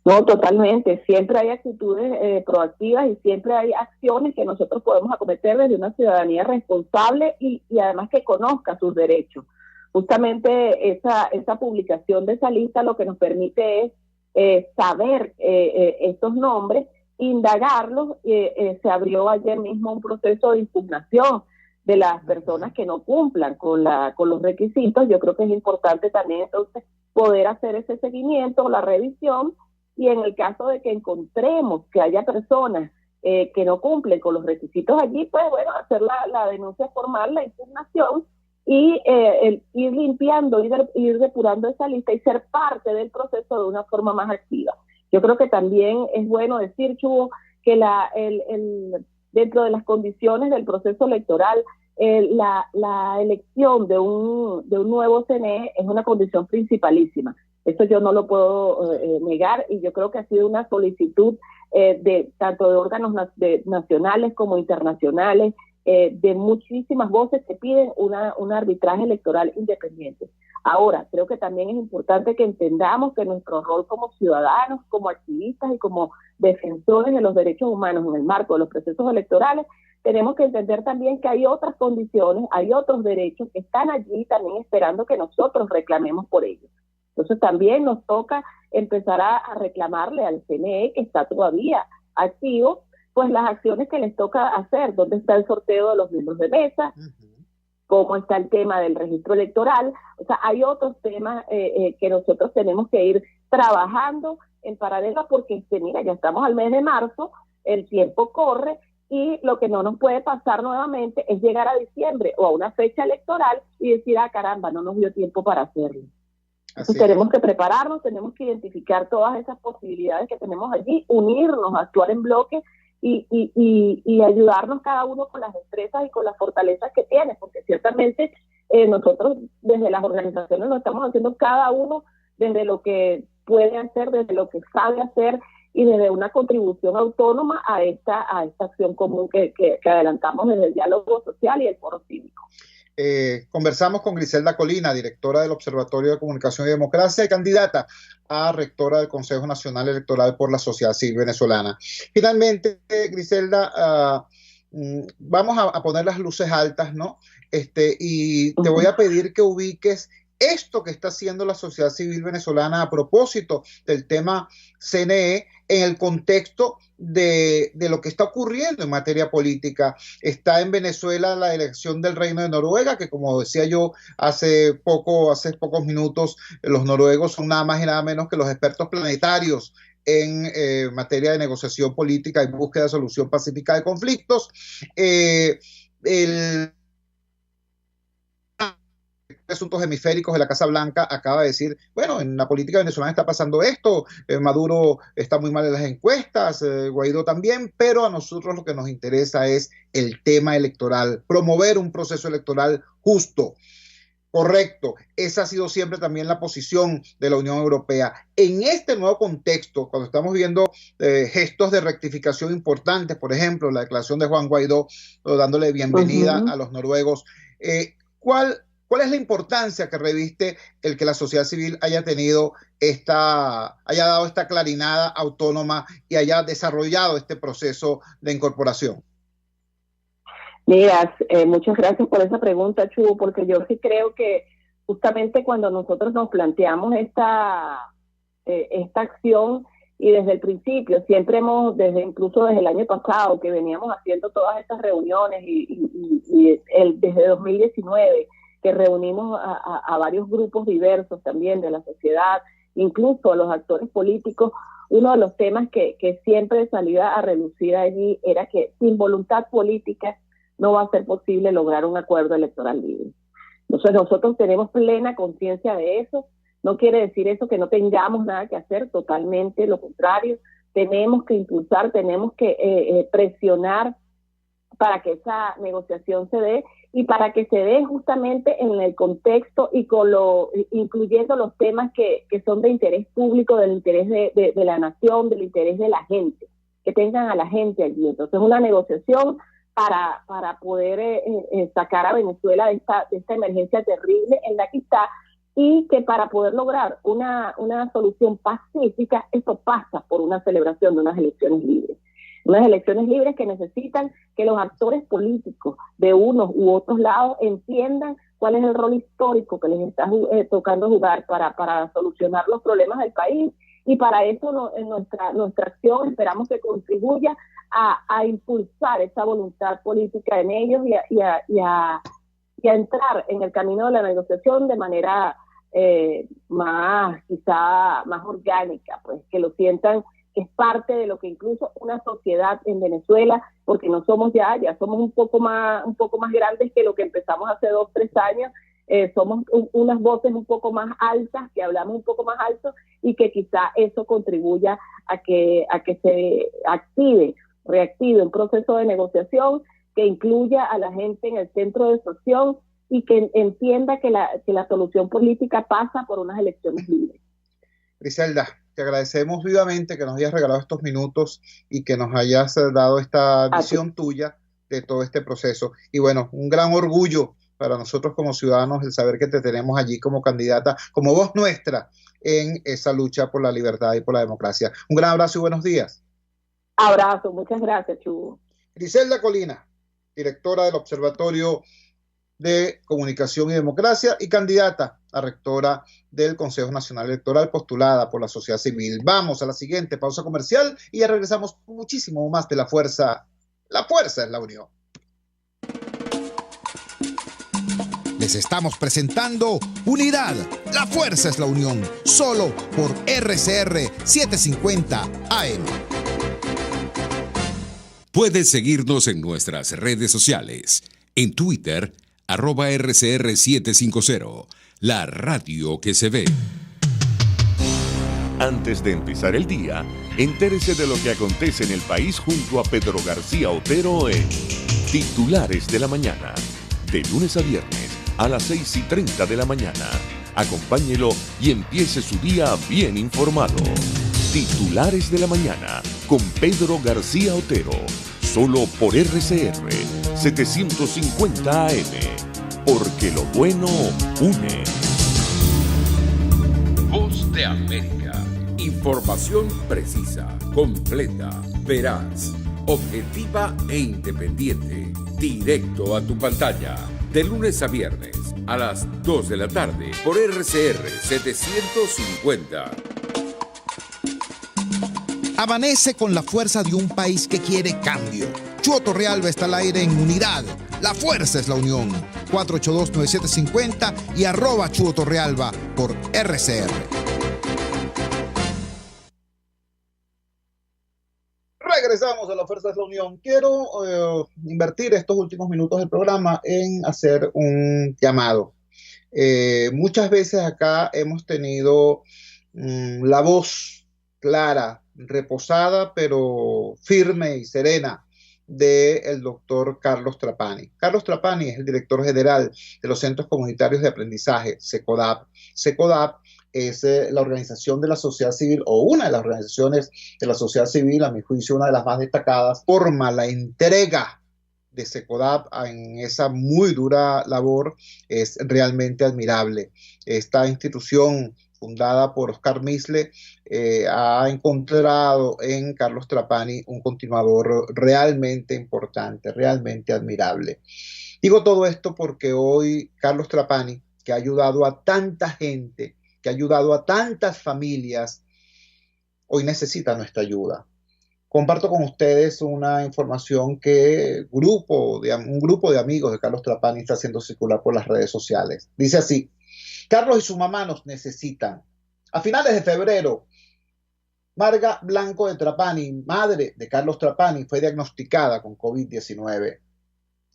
No, totalmente. Siempre hay actitudes proactivas y siempre hay acciones que nosotros podemos acometer desde una ciudadanía responsable y además que conozca sus derechos. Justamente esa publicación de esa lista lo que nos permite es saber estos nombres, indagarlos. Se abrió ayer mismo un proceso de impugnación de las personas que no cumplan con los requisitos. Yo creo que es importante también entonces poder hacer ese seguimiento, la revisión, y en el caso de que encontremos que haya personas que no cumplen con los requisitos allí, pues bueno, hacer la denuncia formal, la impugnación, y ir limpiando, ir depurando esa lista y ser parte del proceso de una forma más activa. Yo creo que también es bueno decir, Chugo, que dentro de las condiciones del proceso electoral, la elección de un nuevo CNE es una condición principalísima. Eso yo no lo puedo negar, y yo creo que ha sido una solicitud tanto de órganos nacionales como internacionales, de muchísimas voces que piden un arbitraje electoral independiente. Ahora, creo que también es importante que entendamos que nuestro rol como ciudadanos, como activistas y como defensores de los derechos humanos en el marco de los procesos electorales, tenemos que entender también que hay otras condiciones, hay otros derechos que están allí también esperando que nosotros reclamemos por ellos. Entonces también nos toca empezar a reclamarle al CNE, que está todavía activo, pues las acciones que les toca hacer, dónde está el sorteo de los miembros de mesa, cómo está el tema del registro electoral. O sea, hay otros temas que nosotros tenemos que ir trabajando en paralelo porque, mira, ya estamos al mes de marzo, el tiempo corre y lo que no nos puede pasar nuevamente es llegar a diciembre o a una fecha electoral y decir, caramba, no nos dio tiempo para hacerlo. Entonces tenemos que prepararnos, tenemos que identificar todas esas posibilidades que tenemos allí, unirnos, actuar en bloque y ayudarnos cada uno con las destrezas y con las fortalezas que tiene, porque ciertamente nosotros desde las organizaciones lo estamos haciendo cada uno desde lo que puede hacer, desde lo que sabe hacer y desde una contribución autónoma a esta acción común que adelantamos desde el diálogo social y el foro cívico. Conversamos con Griselda Colina, directora del Observatorio de Comunicación y Democracia y candidata a rectora del Consejo Nacional Electoral por la Sociedad Civil Venezolana. Finalmente, Griselda, vamos a poner las luces altas, ¿no? Y te voy a pedir que ubiques esto que está haciendo la sociedad civil venezolana a propósito del tema CNE en el contexto de lo que está ocurriendo en materia política. Está en Venezuela la elección del Reino de Noruega, que como decía yo hace pocos minutos, los noruegos son nada más y nada menos que los expertos planetarios en materia de negociación política y búsqueda de solución pacífica de conflictos. El Asuntos Hemisféricos de la Casa Blanca acaba de decir, bueno, en la política venezolana está pasando esto, Maduro está muy mal en las encuestas, Guaidó también, pero a nosotros lo que nos interesa es el tema electoral, promover un proceso electoral justo. Correcto, esa ha sido siempre también la posición de la Unión Europea. En este nuevo contexto, cuando estamos viendo gestos de rectificación importantes, por ejemplo, la declaración de Juan Guaidó, dándole bienvenida a los noruegos, ¿Cuál es la importancia que reviste el que la sociedad civil haya dado esta clarinada autónoma y haya desarrollado este proceso de incorporación? Mira, muchas gracias por esa pregunta, Chu, porque yo sí creo que justamente cuando nosotros nos planteamos esta acción y desde el principio, incluso desde el año pasado, que veníamos haciendo todas estas reuniones desde 2019, que reunimos a varios grupos diversos también de la sociedad, incluso a los actores políticos, uno de los temas que siempre salía a relucir allí era que sin voluntad política no va a ser posible lograr un acuerdo electoral libre. Entonces nosotros tenemos plena conciencia de eso, no quiere decir eso que no tengamos nada que hacer, totalmente lo contrario, tenemos que impulsar, tenemos que presionar para que esa negociación se dé y para que se dé justamente en el contexto y incluyendo los temas que son de interés público, del interés de la nación, del interés de la gente, que tengan a la gente allí. Entonces una negociación para poder sacar a Venezuela de esta emergencia terrible en la que está, y que para poder lograr una solución pacífica, eso pasa por una celebración de unas elecciones libres. Unas elecciones libres que necesitan que los actores políticos de unos u otros lados entiendan cuál es el rol histórico que les está tocando jugar para solucionar los problemas del país, y para eso nuestra acción esperamos que contribuya a impulsar esa voluntad política en ellos y a entrar en el camino de la negociación de manera quizá más orgánica, pues que lo sientan que es parte de lo que incluso una sociedad en Venezuela, porque no somos ya somos un poco más grandes que lo que empezamos hace 2-3 años, somos unas voces un poco más altas, que hablamos un poco más alto, y que quizá eso contribuya a que se reactive un proceso de negociación que incluya a la gente en el centro de su acción y que entienda que la solución política pasa por unas elecciones libres. Griselda, te agradecemos vivamente que nos hayas regalado estos minutos y que nos hayas dado esta visión tuya de todo este proceso. Y bueno, un gran orgullo para nosotros como ciudadanos el saber que te tenemos allí como candidata, como voz nuestra en esa lucha por la libertad y por la democracia. Un gran abrazo y buenos días. Abrazo, muchas gracias, Chugo. Griselda Colina, directora del Observatorio de Comunicación y Democracia y candidata a rectora del Consejo Nacional Electoral, postulada por la sociedad civil. Vamos a la siguiente pausa comercial y ya regresamos con muchísimo más de La Fuerza. La fuerza es la unión. Les estamos presentando Unidad, la fuerza es la unión, solo por RCR 750 AM. Puedes seguirnos en nuestras redes sociales. En Twitter, @RCR750, la radio que se ve. Antes de empezar el día, entérese de lo que acontece en el país junto a Pedro García Otero en Titulares de la Mañana, de lunes a viernes a las 6:30 de la mañana. Acompáñelo y empiece su día bien informado. Titulares de la Mañana con Pedro García Otero, solo por RCR 750 AM, porque lo bueno une. Voz de América. Información precisa, completa, veraz, objetiva e independiente. Directo a tu pantalla. De lunes a viernes a las 2 de la tarde por RCR 750. Amanece con la fuerza de un país que quiere cambio. Chuo Torrealba está al aire en Unidad. La fuerza es la unión. 482-9750 y @Chuo Torrealba por RCR. Regresamos a La Fuerza es la Unión. Quiero invertir estos últimos minutos del programa en hacer un llamado. Muchas veces acá hemos tenido la voz clara, reposada, pero firme y serena del doctor Carlos Trapani. Carlos Trapani es el director general de los Centros Comunitarios de Aprendizaje, CECODAP. CECODAP es la organización de la sociedad civil, o una de las organizaciones de la sociedad civil, a mi juicio una de las más destacadas, forma la entrega de CECODAP en esa muy dura labor, es realmente admirable. Esta institución fundada por Oscar Misle, ha encontrado en Carlos Trapani un continuador realmente importante, realmente admirable. Digo todo esto porque hoy Carlos Trapani, que ha ayudado a tanta gente, que ha ayudado a tantas familias, hoy necesita nuestra ayuda. Comparto con ustedes una información que un grupo de amigos de Carlos Trapani está haciendo circular por las redes sociales. Dice así: Carlos y su mamá nos necesitan. A finales de febrero, Marga Blanco de Trapani, madre de Carlos Trapani, fue diagnosticada con COVID-19.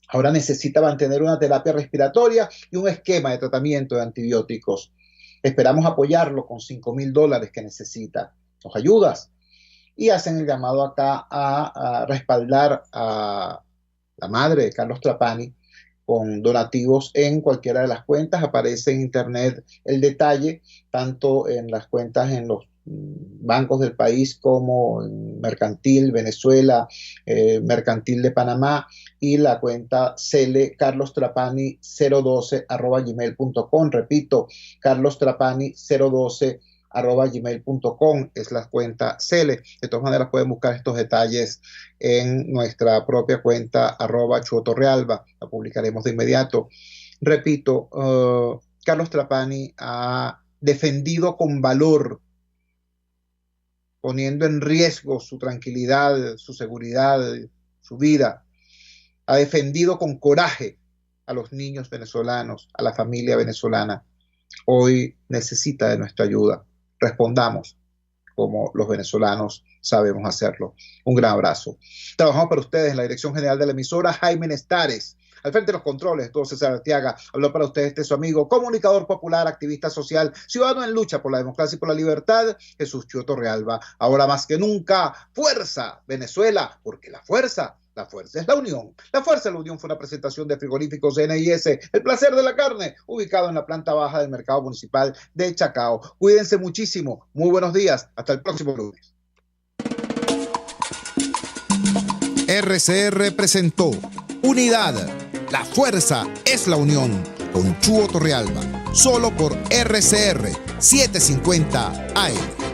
Ahora necesita mantener una terapia respiratoria y un esquema de tratamiento de antibióticos. Esperamos apoyarlo con $5,000 que necesita. ¿Nos ayudas? Y hacen el llamado acá a respaldar a la madre de Carlos Trapani con donativos en cualquiera de las cuentas. Aparece en internet el detalle, tanto en las cuentas en los bancos del país como en Mercantil Venezuela, Mercantil de Panamá, y la cuenta Cele Carlos Trapani 012@gmail.com. Repito, Carlos Trapani 012@gmail.com es la cuenta Cele. De todas maneras pueden buscar estos detalles en nuestra propia cuenta @Chuo Torrealba. La publicaremos de inmediato. Repito, Carlos Trapani ha defendido con valor, poniendo en riesgo su tranquilidad, su seguridad, su vida. Ha defendido con coraje a los niños venezolanos, a la familia venezolana. Hoy necesita de nuestra ayuda. Respondamos como los venezolanos sabemos hacerlo. Un gran abrazo. Trabajamos para ustedes en la dirección general de la emisora, Jaime Nestares. Al frente de los controles, todo César Arteaga. Habló para ustedes su amigo, comunicador popular, activista social, ciudadano en lucha por la democracia y por la libertad, Jesús Chuo Torrealba. Ahora más que nunca, fuerza, Venezuela, porque la fuerza es la unión. La fuerza de la unión fue una presentación de Frigoríficos NIS, el placer de la carne, ubicado en la planta baja del mercado municipal de Chacao. Cuídense muchísimo. Muy buenos días. Hasta el próximo lunes. RCR presentó Unidad, la fuerza es la unión, con Chuo Torrealba, solo por RCR 750 AM.